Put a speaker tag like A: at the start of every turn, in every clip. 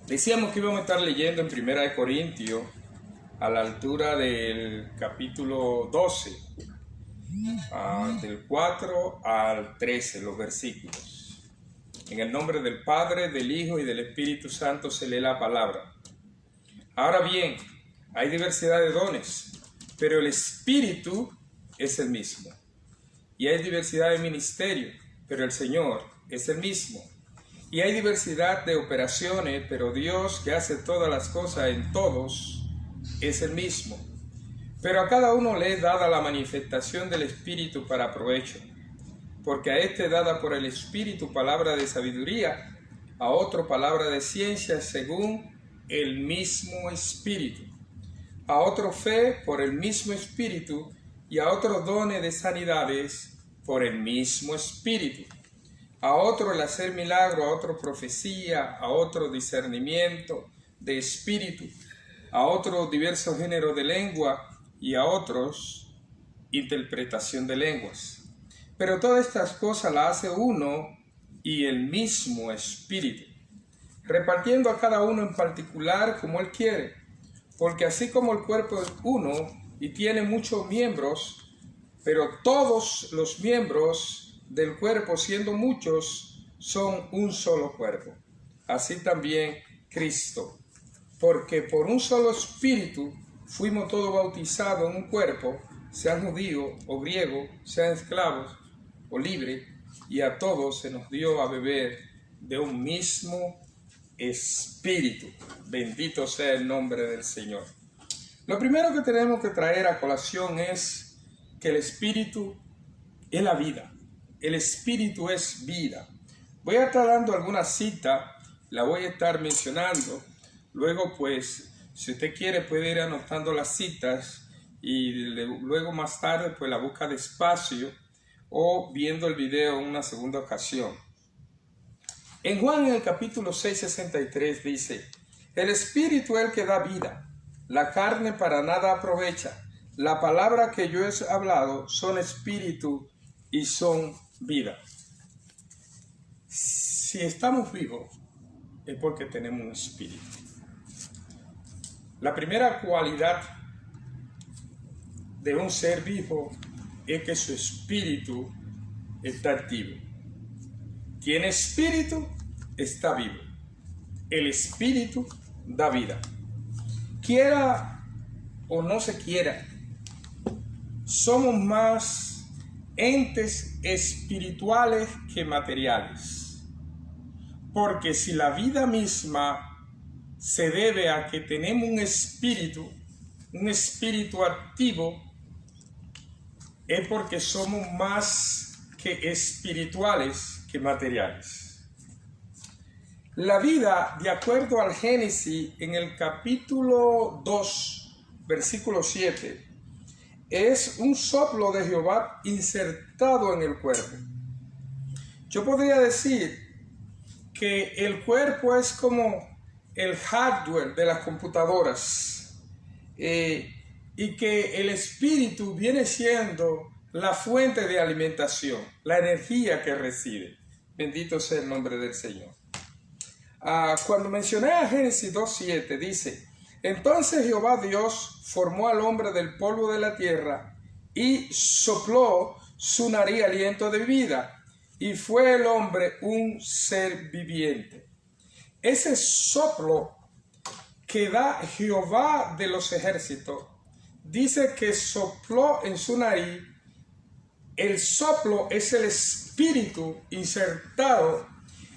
A: Decíamos que íbamos a estar leyendo en Primera de Corintios a la altura del capítulo 12, del 4 al 13, los versículos. En el nombre del Padre, del Hijo y del Espíritu Santo se lee la palabra. Ahora bien, hay diversidad de dones, pero el Espíritu es el mismo. Y hay diversidad de ministerios, pero el Señor es el mismo. Y hay diversidad de operaciones, pero Dios, que hace todas las cosas en todos, es el mismo. Pero a cada uno le es dada la manifestación del Espíritu para provecho. Porque a este dada por el Espíritu palabra de sabiduría, a otro palabra de ciencia según el mismo Espíritu, a otro fe por el mismo Espíritu, y a otros dones de sanidades por el mismo Espíritu, a otro el hacer milagro, a otro profecía, a otro discernimiento de espíritu, a otros diversos géneros de lengua y a otros interpretación de lenguas. Pero todas estas cosas las hace uno y el mismo Espíritu, repartiendo a cada uno en particular como Él quiere, porque así como el cuerpo es uno y tiene muchos miembros, pero todos los miembros del cuerpo, siendo muchos, son un solo cuerpo. Así también Cristo, porque por un solo Espíritu fuimos todos bautizados en un cuerpo, sean judíos o griegos, sean esclavos o libres, y a todos se nos dio a beber de un mismo Espíritu. Bendito sea el nombre del Señor. Lo primero que tenemos que traer a colación es que el Espíritu es la vida. El Espíritu es vida. Voy a estar dando alguna cita, la voy a estar mencionando. Luego, pues, si usted quiere puede ir anotando las citas y luego más tarde pues la busca despacio o viendo el video en una segunda ocasión. En Juan, en el capítulo 6:63 dice: el Espíritu es el que da vida, la carne para nada aprovecha. La palabra que yo he hablado son espíritu y son vida. Si estamos vivos es porque tenemos un espíritu. La primera cualidad de un ser vivo es que su espíritu está activo. Tiene espíritu, está vivo. El espíritu da vida. Quiera o no se quiera, somos más entes espirituales que materiales. Porque si la vida misma se debe a que tenemos un espíritu activo, es porque somos más que espirituales que materiales. La vida, de acuerdo al Génesis, en el capítulo 2, versículo 7, es un soplo de Jehová insertado en el cuerpo. Yo podría decir que el cuerpo es como el hardware de las computadoras y que el espíritu viene siendo la fuente de alimentación, la energía que recibe. Bendito sea el nombre del Señor. Cuando mencioné a Génesis 2:7 dice: entonces Jehová Dios formó al hombre del polvo de la tierra y sopló su nariz aliento de vida, y fue el hombre un ser viviente. Ese soplo que da Jehová de los ejércitos, dice que sopló en su nariz. El soplo es el espíritu insertado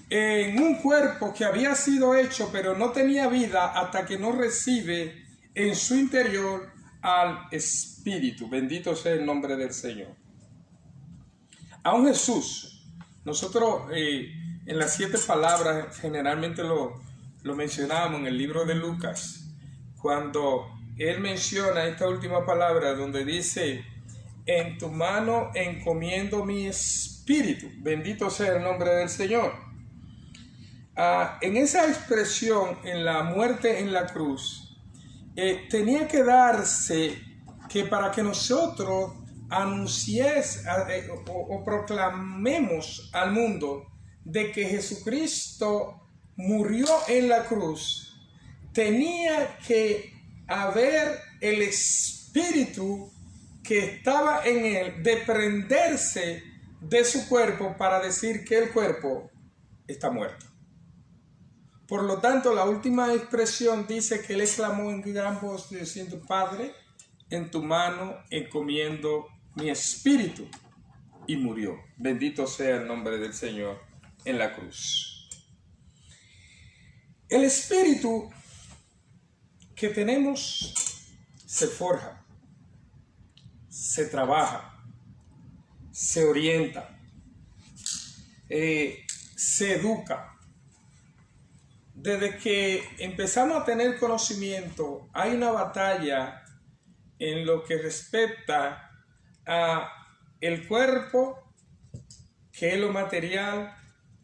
A: en un cuerpo que había sido hecho pero no tenía vida hasta que no recibe en su interior al Espíritu. Bendito sea el nombre del Señor. Aún Jesús, nosotros en las 7 palabras generalmente lo mencionábamos en el libro de Lucas, cuando él menciona esta última palabra donde dice: en tu mano encomiendo mi espíritu. Bendito sea el nombre del Señor. En esa expresión, en la muerte en la cruz, tenía que darse que para que nosotros anunciemos o proclamemos al mundo de que Jesucristo murió en la cruz, tenía que haber el espíritu que estaba en él desprenderse de su cuerpo para decir que el cuerpo está muerto. Por lo tanto, la última expresión dice que él exclamó en gran voz diciendo: Padre, en tu mano encomiendo mi espíritu. Y murió. Bendito sea el nombre del Señor en la cruz. El espíritu que tenemos se forja, se trabaja, se orienta, se educa. Desde que empezamos a tener conocimiento, hay una batalla en lo que respecta a el cuerpo, que es lo material,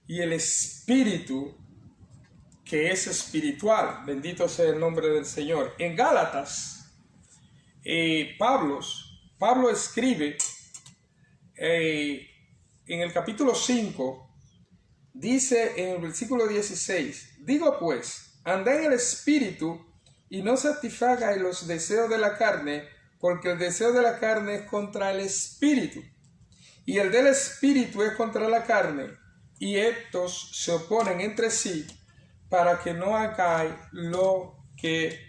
A: y el espíritu, que es espiritual. Bendito sea el nombre del Señor. En Gálatas, Pablo escribe en el capítulo 5, dice en el versículo 16: digo pues, andad en el espíritu y no satisfagáis los deseos de la carne, porque el deseo de la carne es contra el espíritu, y el del espíritu es contra la carne, y estos se oponen entre sí, para que no hagáis lo que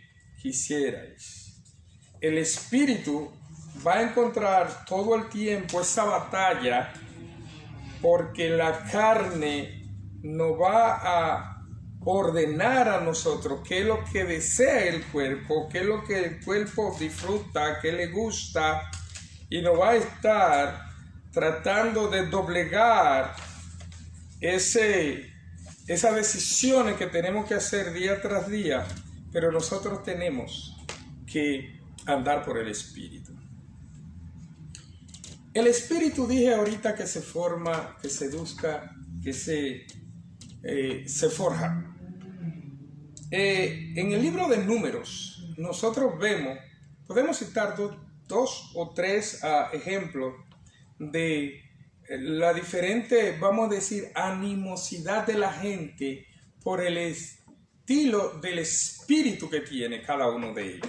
A: quisierais. El espíritu va a encontrar todo el tiempo esa batalla, porque la carne nos va a ordenar a nosotros qué es lo que desea el cuerpo, qué es lo que el cuerpo disfruta, qué le gusta, y nos va a estar tratando de doblegar esas decisiones que tenemos que hacer día tras día, pero nosotros tenemos que andar por el espíritu. El espíritu, dije ahorita, que se forma, que se educa, que se forja. En el libro de Números, nosotros podemos citar dos o tres ejemplos de la diferente, vamos a decir, animosidad de la gente por el estilo del espíritu que tiene cada uno de ellos.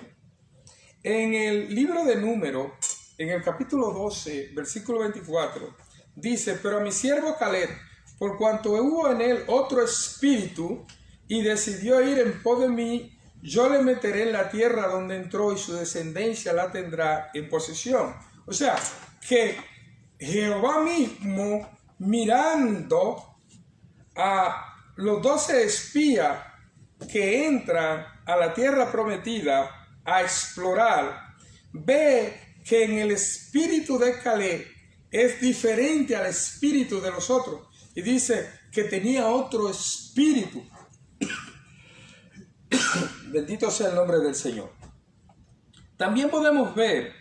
A: En el libro de Números, en el capítulo 12, versículo 24, dice: pero a mi siervo Caleb, por cuanto hubo en él otro espíritu y decidió ir en pos de mí, yo le meteré en la tierra donde entró y su descendencia la tendrá en posesión. O sea, que Jehová mismo, mirando a los 12 espías que entran a la tierra prometida a explorar, ve que en el espíritu de Caleb es diferente al espíritu de los otros. Y dice que tenía otro espíritu. Bendito sea el nombre del Señor. También podemos ver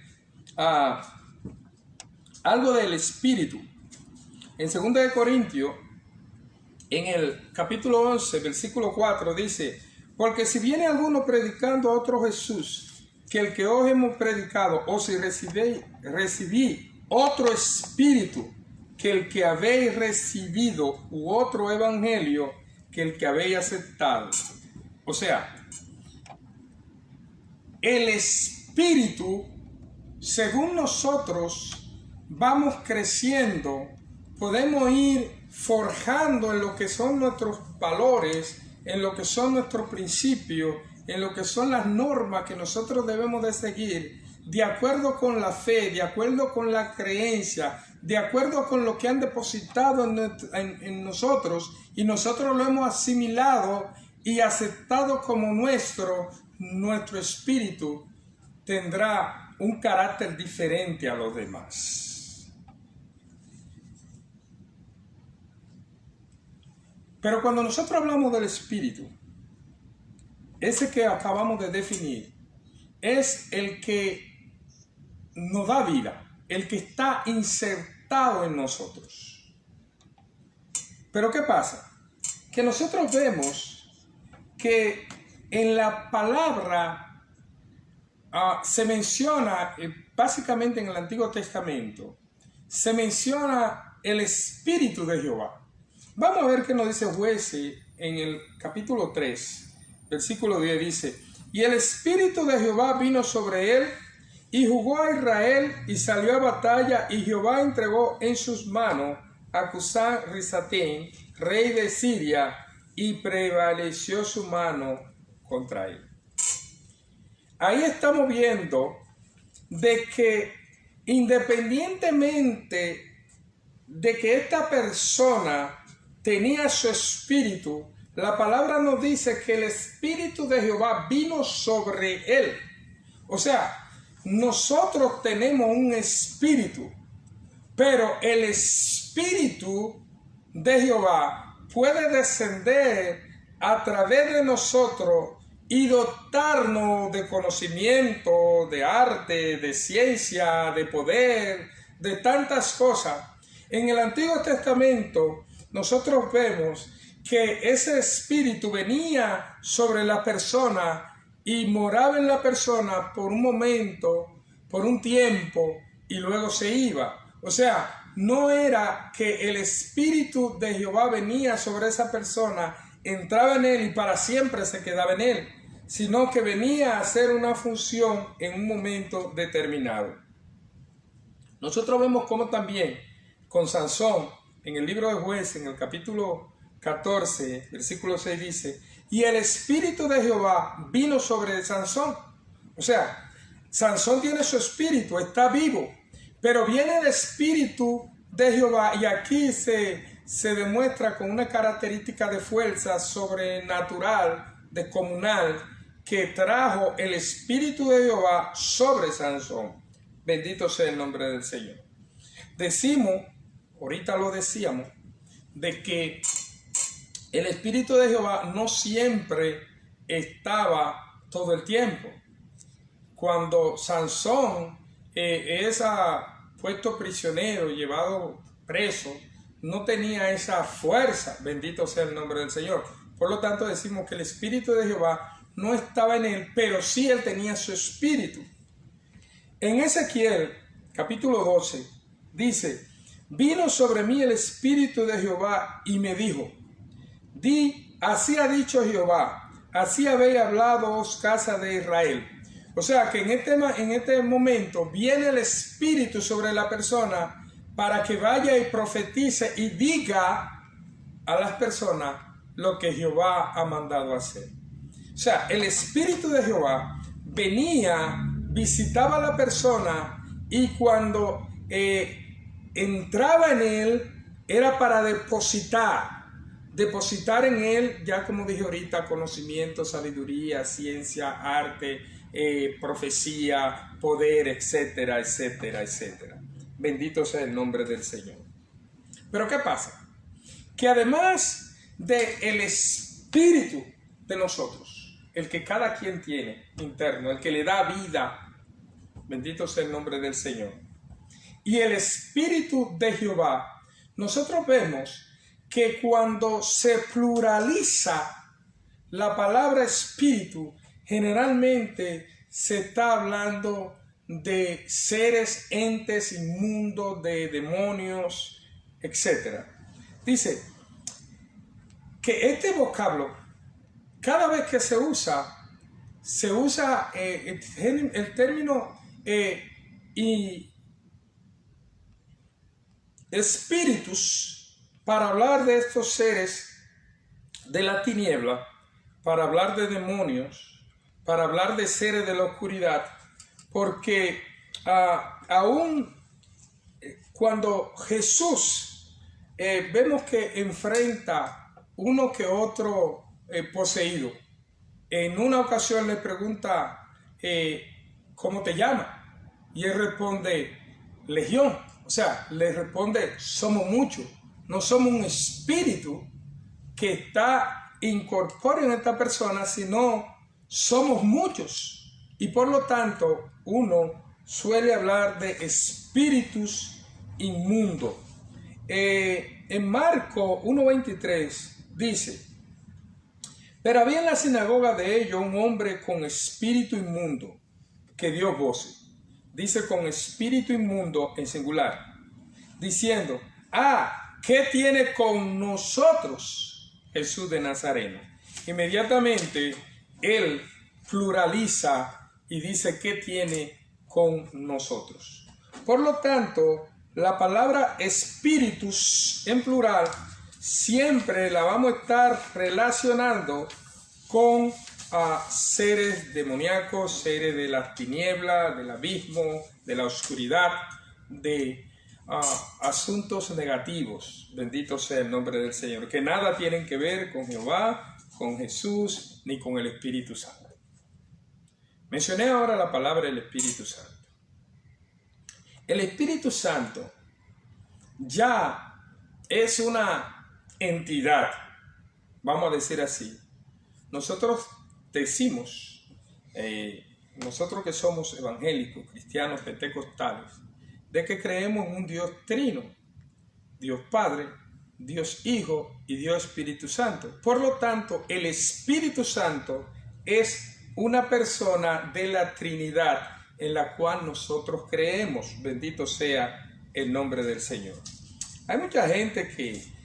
A: algo del espíritu. En 2 de Corintios, en el capítulo 11, versículo 4, dice: porque si viene alguno predicando a otro Jesús, que el que os hemos predicado, o si recibí otro espíritu, que el que habéis recibido, u otro evangelio, que el que habéis aceptado. O sea, el espíritu, según nosotros vamos creciendo, podemos ir forjando en lo que son nuestros valores, en lo que son nuestros principios, en lo que son las normas que nosotros debemos de seguir, de acuerdo con la fe, de acuerdo con la creencia, de acuerdo con lo que han depositado en nosotros, y nosotros lo hemos asimilado y aceptado como nuestro espíritu tendrá un carácter diferente a los demás. Pero cuando nosotros hablamos del espíritu, ese que acabamos de definir es el que nos da vida, el que está insertado en nosotros. Pero ¿qué pasa? Que nosotros vemos que en la palabra se menciona, básicamente en el Antiguo Testamento, se menciona el Espíritu de Jehová. Vamos a ver qué nos dice Jueces en el capítulo 3, versículo 10 dice: y el Espíritu de Jehová vino sobre él, y jugó a Israel, y salió a batalla, y Jehová entregó en sus manos a Cusán-Risatén, rey de Siria, y prevaleció su mano contra él. Ahí estamos viendo de que independientemente de que esta persona tenía su espíritu, la palabra nos dice que el Espíritu de Jehová vino sobre él. O sea, nosotros tenemos un espíritu, pero el Espíritu de Jehová puede descender a través de nosotros y dotarnos de conocimiento, de arte, de ciencia, de poder, de tantas cosas. En el Antiguo Testamento nosotros vemos que ese espíritu venía sobre la persona y moraba en la persona por un momento, por un tiempo, y luego se iba. O sea, no era que el Espíritu de Jehová venía sobre esa persona, entraba en él y para siempre se quedaba en él, sino que venía a hacer una función en un momento determinado. Nosotros vemos cómo también con Sansón, en el libro de Jueces, en el capítulo 14, versículo 6 dice: y el Espíritu de Jehová vino sobre Sansón. O sea, Sansón tiene su espíritu, está vivo, pero viene el Espíritu de Jehová, y aquí se demuestra con una característica de fuerza sobrenatural, descomunal, que trajo el Espíritu de Jehová sobre Sansón. Bendito sea el nombre del Señor. Decimos, ahorita lo decíamos, de que el Espíritu de Jehová no siempre estaba todo el tiempo. Cuando Sansón es puesto prisionero, llevado preso, no tenía esa fuerza, bendito sea el nombre del Señor. Por lo tanto decimos que el Espíritu de Jehová no estaba en él, pero sí él tenía su espíritu. En Ezequiel capítulo 12 dice: vino sobre mí el Espíritu de Jehová y me dijo: di, así ha dicho Jehová, así habéis hablado, casa de Israel. O sea que en este momento viene el Espíritu sobre la persona para que vaya y profetice y diga a las personas lo que Jehová ha mandado hacer. O sea, el Espíritu de Jehová venía, visitaba a la persona, y cuando entraba en él era para depositar en él, ya como dije ahorita, conocimiento, sabiduría, ciencia, arte, profecía, poder, etcétera, etcétera, etcétera. Bendito sea el nombre del Señor. Pero ¿qué pasa? Que además del espíritu de nosotros, el que cada quien tiene interno, el que le da vida, bendito sea el nombre del Señor, y el Espíritu de Jehová, nosotros vemos que cuando se pluraliza la palabra espíritu, generalmente se está hablando de seres, entes inmundos, de demonios, etc. Dice que este vocablo, cada vez que se usa el término espíritus para hablar de estos seres de la tiniebla, para hablar de demonios, para hablar de seres de la oscuridad, porque aún cuando Jesús vemos que enfrenta uno que otro poseído, en una ocasión le pregunta, ¿cómo te llamas? Y él responde, Legión. O sea, le responde, somos muchos. No somos un espíritu que está incorpóreo en esta persona, sino somos muchos. Y por lo tanto, uno suele hablar de espíritus inmundos. En Marcos 1:23 dice: pero había en la sinagoga de ellos un hombre con espíritu inmundo que dio voces. Dice con espíritu inmundo en singular, diciendo: ¿qué tiene con nosotros? Jesús de Nazareno. Inmediatamente él pluraliza y dice qué tiene con nosotros. Por lo tanto, la palabra espíritus en plural siempre la vamos a estar relacionando con seres demoníacos, seres de las tinieblas, del abismo, de la oscuridad, de asuntos negativos. Bendito sea el nombre del Señor, que nada tienen que ver con Jehová, con Jesús, ni con el Espíritu Santo. Mencioné ahora la palabra del Espíritu Santo. El Espíritu Santo ya es una entidad, vamos a decir así. Nosotros decimos, nosotros que somos evangélicos, cristianos, pentecostales, de que creemos en un Dios trino, Dios Padre, Dios Hijo y Dios Espíritu Santo. Por lo tanto, el Espíritu Santo es una persona de la Trinidad en la cual nosotros creemos. Bendito sea el nombre del Señor. Hay mucha gente que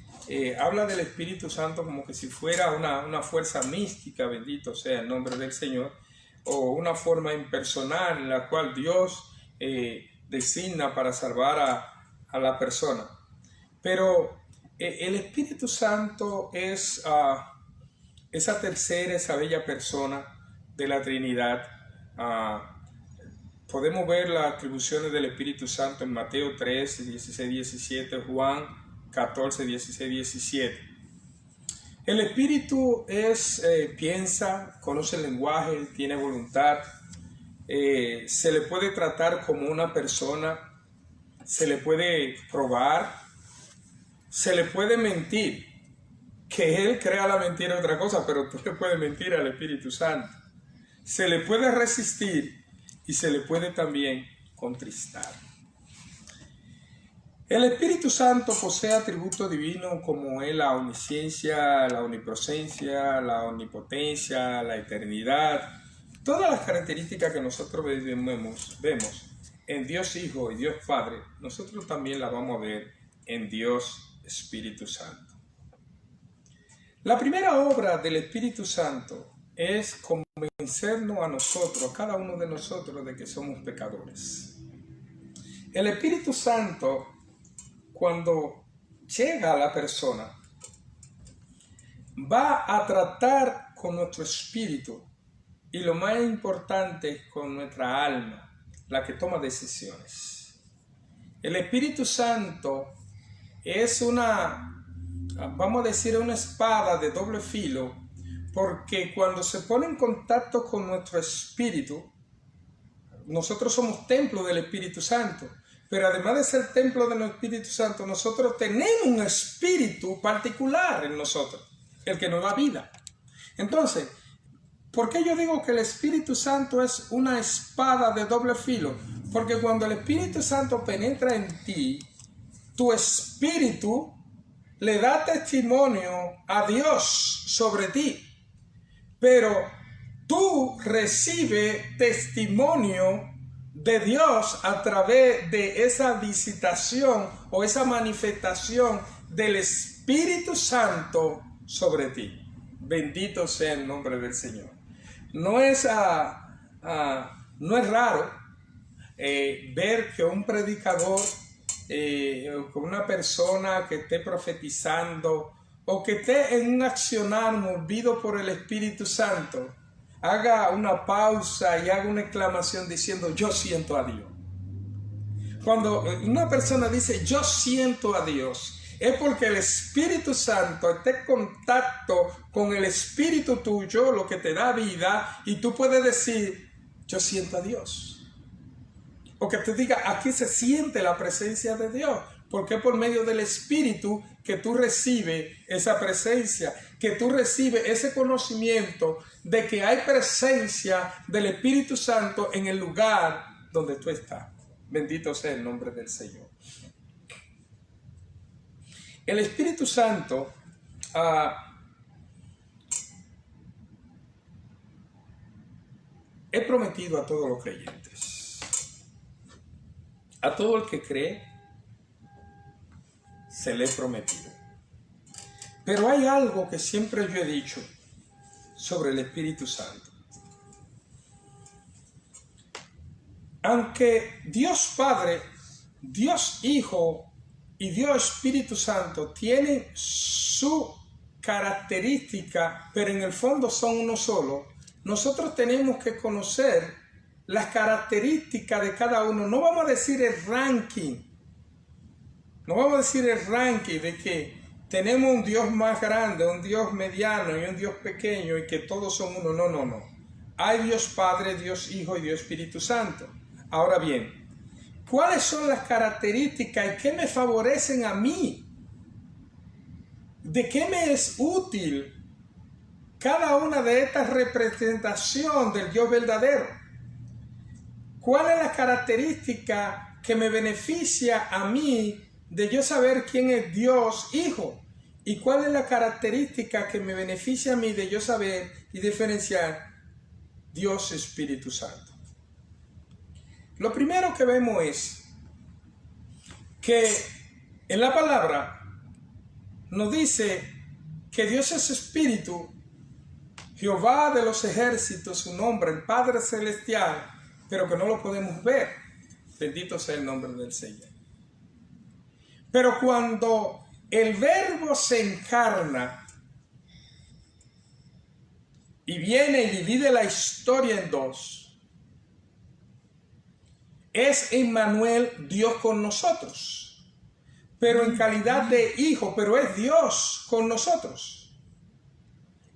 A: habla del Espíritu Santo como que si fuera una fuerza mística, bendito sea el nombre del Señor, o una forma impersonal en la cual Dios designa para salvar a la persona. Pero el Espíritu Santo es esa tercera, esa bella persona de la Trinidad. Podemos ver las atribuciones del Espíritu Santo en Mateo 3, 16, 17, Juan 14, 16, 17. El Espíritu piensa, conoce el lenguaje, tiene voluntad, se le puede tratar como una persona, se le puede probar, se le puede mentir. Que él crea la mentira es otra cosa, pero tú le puedes mentir al Espíritu Santo. Se le puede resistir y se le puede también contristar. El Espíritu Santo posee atributos divinos como es la omnisciencia, la omnipresencia, la omnipotencia, la eternidad. Todas las características que nosotros vemos en Dios Hijo y Dios Padre, nosotros también las vamos a ver en Dios Espíritu Santo. La primera obra del Espíritu Santo es convencernos a nosotros, a cada uno de nosotros, de que somos pecadores. El Espíritu Santo, cuando llega a la persona, va a tratar con nuestro espíritu y lo más importante con nuestra alma, la que toma decisiones. El Espíritu Santo es vamos a decir, una espada de doble filo, porque cuando se pone en contacto con nuestro espíritu, nosotros somos templo del Espíritu Santo, pero además de ser templo del Espíritu Santo, nosotros tenemos un espíritu particular en nosotros, el que nos da vida. Entonces, ¿por qué yo digo que el Espíritu Santo es una espada de doble filo? Porque cuando el Espíritu Santo penetra en ti, tu espíritu le da testimonio a Dios sobre ti. Pero tú recibes testimonio de Dios a través de esa visitación o esa manifestación del Espíritu Santo sobre ti. Bendito sea el nombre del Señor. No es raro ver que un predicador, con una persona que esté profetizando o que esté en un accionar movido por el Espíritu Santo, haga una pausa y haga una exclamación diciendo: yo siento a Dios. Cuando una persona dice yo siento a Dios, es porque el Espíritu Santo está en contacto con el espíritu tuyo, lo que te da vida, y tú puedes decir yo siento a Dios. O que te diga, aquí se siente la presencia de Dios, porque es por medio del Espíritu que tú recibes esa presencia, que tú recibes ese conocimiento de que hay presencia del Espíritu Santo en el lugar donde tú estás. Bendito sea el nombre del Señor. El Espíritu Santo es prometido a todos los creyentes. A todo el que cree, se le es prometido. Pero hay algo que siempre yo he dicho sobre el Espíritu Santo. Aunque Dios Padre, Dios Hijo y Dios Espíritu Santo tienen su característica, pero en el fondo son uno solo, nosotros tenemos que conocer las características de cada uno. No vamos a decir el ranking, de que tenemos un Dios más grande, un Dios mediano y un Dios pequeño y que todos son uno. No. Hay Dios Padre, Dios Hijo y Dios Espíritu Santo. Ahora bien, ¿cuáles son las características y qué me favorecen a mí? ¿De qué me es útil cada una de estas representaciones del Dios verdadero? ¿Cuál es la característica que me beneficia a mí de yo saber quién es Dios Hijo? ¿Y cuál es la característica que me beneficia a mí de yo saber y diferenciar Dios Espíritu Santo? Lo primero que vemos es que en la palabra nos dice que Dios es Espíritu, Jehová de los ejércitos, su nombre, el Padre Celestial, pero que no lo podemos ver. Bendito sea el nombre del Señor. Pero cuando el Verbo se encarna y viene y divide la historia en dos, es Emmanuel, Dios con nosotros, pero en calidad de hijo, pero es Dios con nosotros.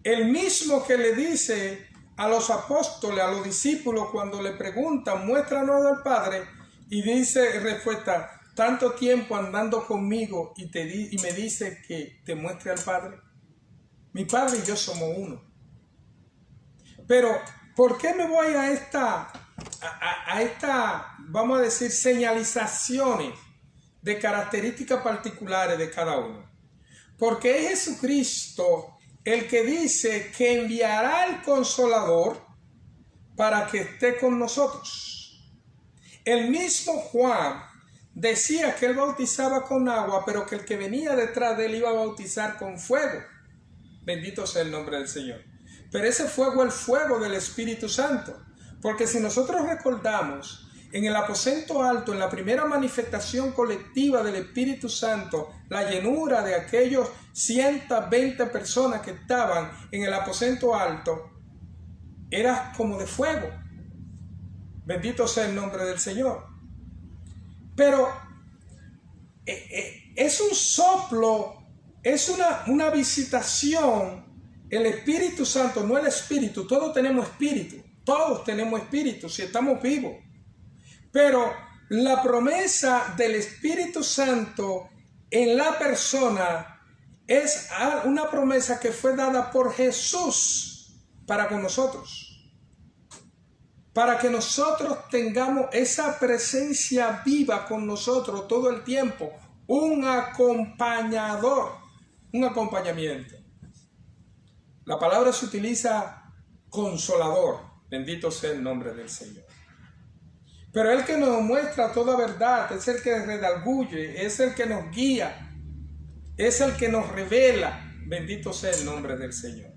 A: El mismo que le dice a los apóstoles, a los discípulos, cuando le preguntan, muéstranos al Padre, y dice respuesta, tanto tiempo andando conmigo y me dice que te muestre al Padre. Mi Padre y yo somos uno. Pero, ¿por qué me voy a esta, vamos a decir, señalizaciones de características particulares de cada uno? Porque es Jesucristo el que dice que enviará el Consolador para que esté con nosotros. El mismo Juan decía que él bautizaba con agua, pero que el que venía detrás de él iba a bautizar con fuego. Bendito sea el nombre del Señor. Pero ese fuego es el fuego del Espíritu Santo. Porque si nosotros recordamos, en el aposento alto, en la primera manifestación colectiva del Espíritu Santo, la llenura de aquellos 120 personas que estaban en el aposento alto, era como de fuego. Bendito sea el nombre del Señor. Pero es un soplo, es una visitación. El Espíritu Santo, no el Espíritu, todos tenemos espíritu si estamos vivos. Pero la promesa del Espíritu Santo en la persona es una promesa que fue dada por Jesús para con nosotros. Para que nosotros tengamos esa presencia viva con nosotros todo el tiempo. Un acompañador, un acompañamiento. La palabra se utiliza consolador. Bendito sea el nombre del Señor. Pero el que nos muestra toda verdad, es el que redarguye, es el que nos guía, es el que nos revela. Bendito sea el nombre del Señor.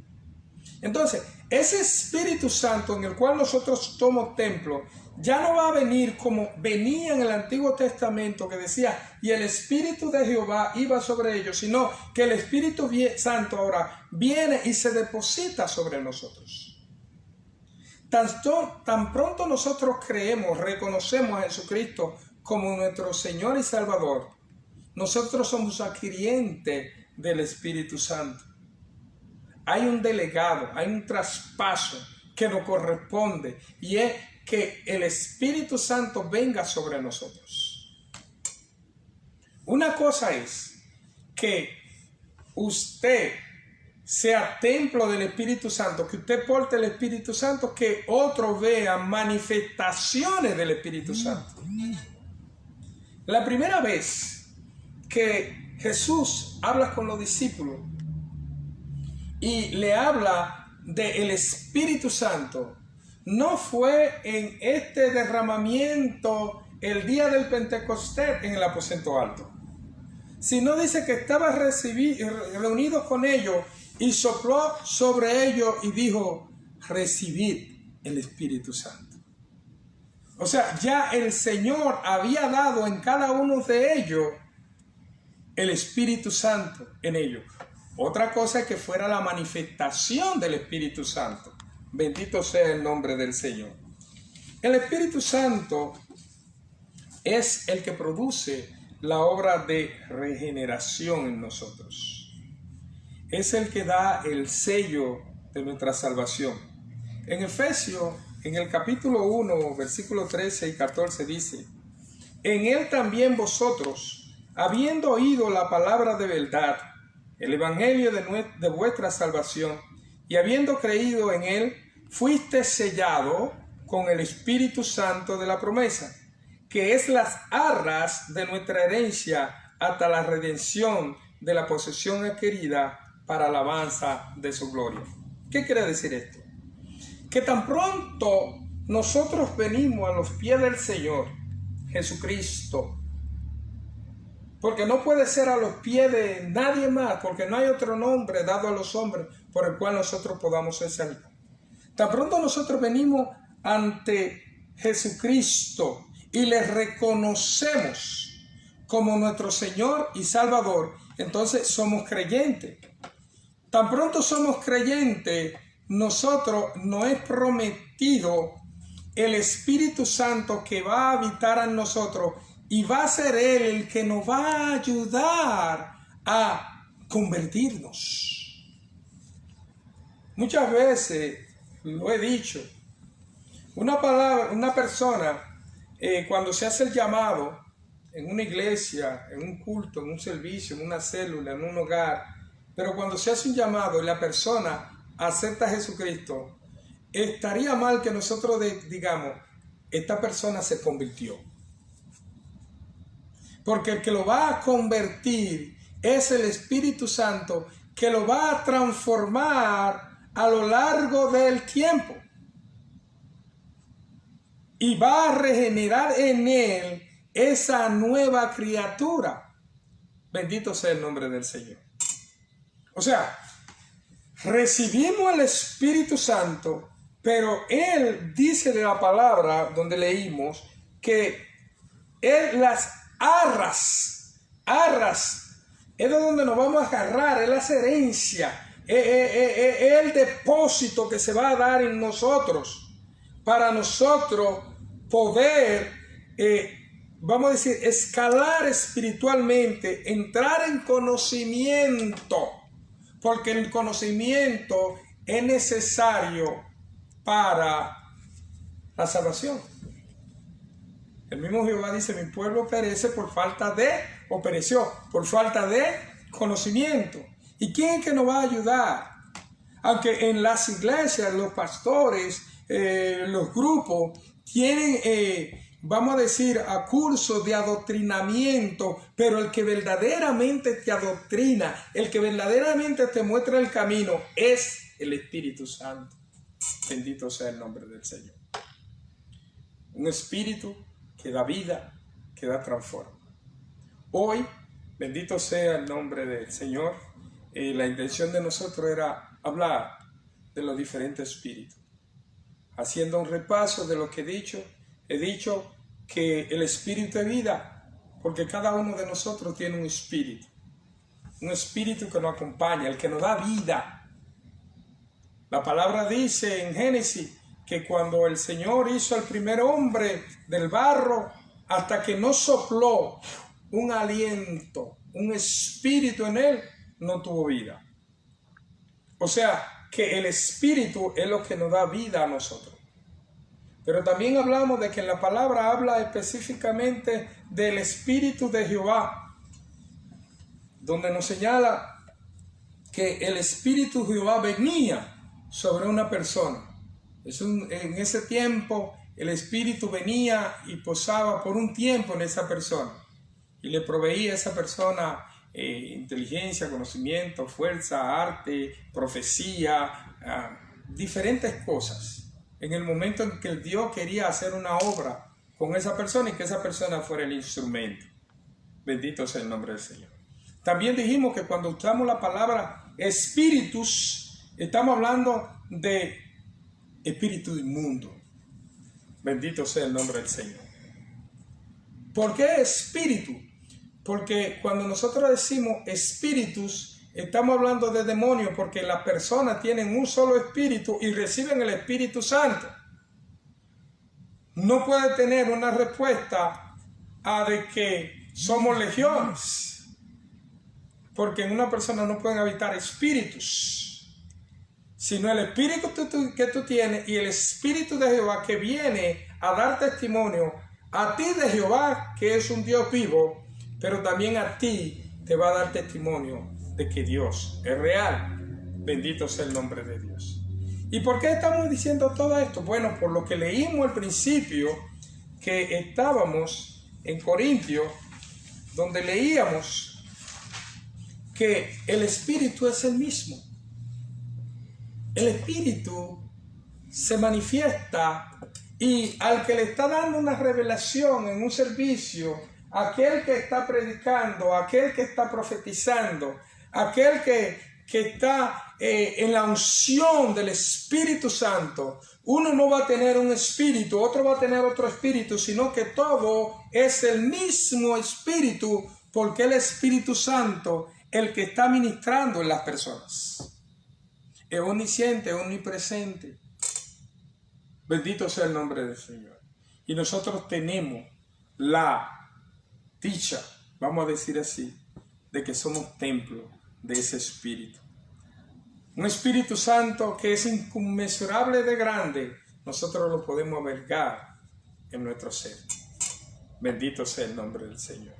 A: Entonces, ese Espíritu Santo en el cual nosotros somos templo, ya no va a venir como venía en el Antiguo Testamento, que decía, y el Espíritu de Jehová iba sobre ellos, sino que el Espíritu Santo ahora viene y se deposita sobre nosotros. Tan pronto nosotros creemos, reconocemos a Jesucristo como nuestro Señor y Salvador, nosotros somos adquirientes del Espíritu Santo. Hay un delegado, hay un traspaso que nos corresponde, y es que el Espíritu Santo venga sobre nosotros. Una cosa es que usted sea templo del Espíritu Santo, que usted porte el Espíritu Santo, que otro vea manifestaciones del Espíritu Santo. La primera vez que Jesús habla con los discípulos y le habla del Espíritu Santo, no fue en este derramamiento el día del Pentecostés en el aposento alto, sino dice que estaba reunido con ellos y sopló sobre ellos y dijo, recibid el Espíritu Santo. O sea, ya el Señor había dado en cada uno de ellos el Espíritu Santo en ellos. Otra cosa es que fuera la manifestación del Espíritu Santo. Bendito sea el nombre del Señor. El Espíritu Santo es el que produce la obra de regeneración en nosotros. Es el que da el sello de nuestra salvación. En Efesios, en el capítulo 1, versículos 13 y 14 dice, en él también vosotros, habiendo oído la palabra de verdad, el evangelio de vuestra salvación, y habiendo creído en él, fuiste sellado con el Espíritu Santo de la promesa, que es las arras de nuestra herencia hasta la redención de la posesión adquirida para alabanza de su gloria. ¿Qué quiere decir esto? Que tan pronto nosotros venimos a los pies del Señor Jesucristo, porque no puede ser a los pies de nadie más, porque no hay otro nombre dado a los hombres por el cual nosotros podamos ser salvos. Tan pronto nosotros venimos ante Jesucristo y le reconocemos como nuestro Señor y Salvador, entonces somos creyentes. Tan pronto somos creyentes, nosotros nos es prometido el Espíritu Santo que va a habitar en nosotros y va a ser Él el que nos va a ayudar a convertirnos. Muchas veces lo he dicho, una persona cuando se hace el llamado en una iglesia, en un culto, en un servicio, en una célula, en un hogar, pero cuando se hace un llamado y la persona acepta a Jesucristo, estaría mal que nosotros digamos, esta persona se convirtió. Porque el que lo va a convertir es el Espíritu Santo, que lo va a transformar a lo largo del tiempo. Y va a regenerar en él esa nueva criatura. Bendito sea el nombre del Señor. O sea, recibimos el Espíritu Santo, pero Él dice de la palabra donde leímos que Él las arras es de donde nos vamos a agarrar, es la herencia, es el depósito que se va a dar en nosotros para nosotros poder, vamos a decir, escalar espiritualmente, entrar en conocimiento, porque el conocimiento es necesario para la salvación. El mismo Jehová dice, mi pueblo perece por falta de, o pereció, por falta de conocimiento. ¿Y quién es que nos va a ayudar? Aunque en las iglesias, los pastores, los grupos, tienen, vamos a decir, a cursos de adoctrinamiento, pero el que verdaderamente te adoctrina, el que verdaderamente te muestra el camino, es el Espíritu Santo. Bendito sea el nombre del Señor. Un espíritu que da vida, que da transforma. Hoy, bendito sea el nombre del Señor, la intención de nosotros era hablar de los diferentes espíritus. Haciendo un repaso de lo que he dicho que el espíritu es vida, porque cada uno de nosotros tiene un espíritu que nos acompaña, el que nos da vida. La palabra dice en Génesis que cuando el Señor hizo al primer hombre del barro, hasta que no sopló un aliento, un espíritu en él, no tuvo vida. O sea, que el espíritu es lo que nos da vida a nosotros. Pero también hablamos de que la palabra habla específicamente del Espíritu de Jehová, donde nos señala que el Espíritu de Jehová venía sobre una persona. En ese tiempo el Espíritu venía y posaba por un tiempo en esa persona y le proveía a esa persona inteligencia, conocimiento, fuerza, arte, profecía, diferentes cosas en el momento en que Dios quería hacer una obra con esa persona y que esa persona fuera el instrumento. Bendito sea el nombre del Señor. También dijimos que cuando usamos la palabra espíritus, estamos hablando de espíritu inmundo. Bendito sea el nombre del Señor. ¿Por qué espíritu? Porque cuando nosotros decimos espíritus, estamos hablando de demonios, porque las personas tienen un solo espíritu y reciben el Espíritu Santo. No puede tener una respuesta a de que somos legiones, porque en una persona no pueden habitar espíritus, sino el espíritu que tú tienes y el Espíritu de Jehová que viene a dar testimonio a ti de Jehová, que es un Dios vivo, pero también a ti te va a dar testimonio de que Dios es real. Bendito sea el nombre de Dios. ¿Y por qué estamos diciendo todo esto? Bueno, por lo que leímos al principio, que estábamos en Corintios, donde leíamos que el Espíritu es el mismo. El Espíritu se manifiesta y al que le está dando una revelación en un servicio, aquel que está predicando, aquel que está profetizando, aquel que está en la unción del Espíritu Santo, uno no va a tener un espíritu, otro va a tener otro espíritu, sino que todo es el mismo espíritu, porque el Espíritu Santo el que está ministrando en las personas. Es omnisciente, es omnipresente. Bendito sea el nombre del Señor. Y nosotros tenemos la dicha, vamos a decir así, de que somos templo de ese Espíritu. Un Espíritu Santo que es inconmensurable de grande, nosotros lo podemos albergar en nuestro ser. Bendito sea el nombre del Señor.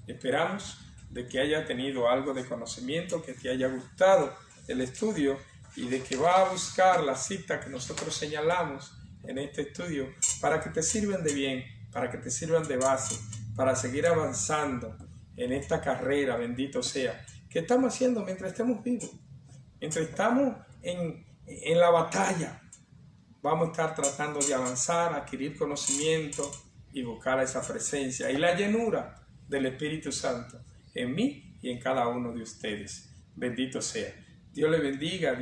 A: Esperamos de que haya tenido algo de conocimiento, que te haya gustado el estudio y de que va a buscar la cita que nosotros señalamos en este estudio para que te sirvan de bien, para que te sirvan de base, para seguir avanzando en esta carrera, bendito sea, que estamos haciendo mientras estemos vivos, mientras estamos en la batalla. Vamos a estar tratando de avanzar, adquirir conocimiento y buscar esa presencia y la llenura del Espíritu Santo en mí y en cada uno de ustedes. Bendito sea. Dios le bendiga.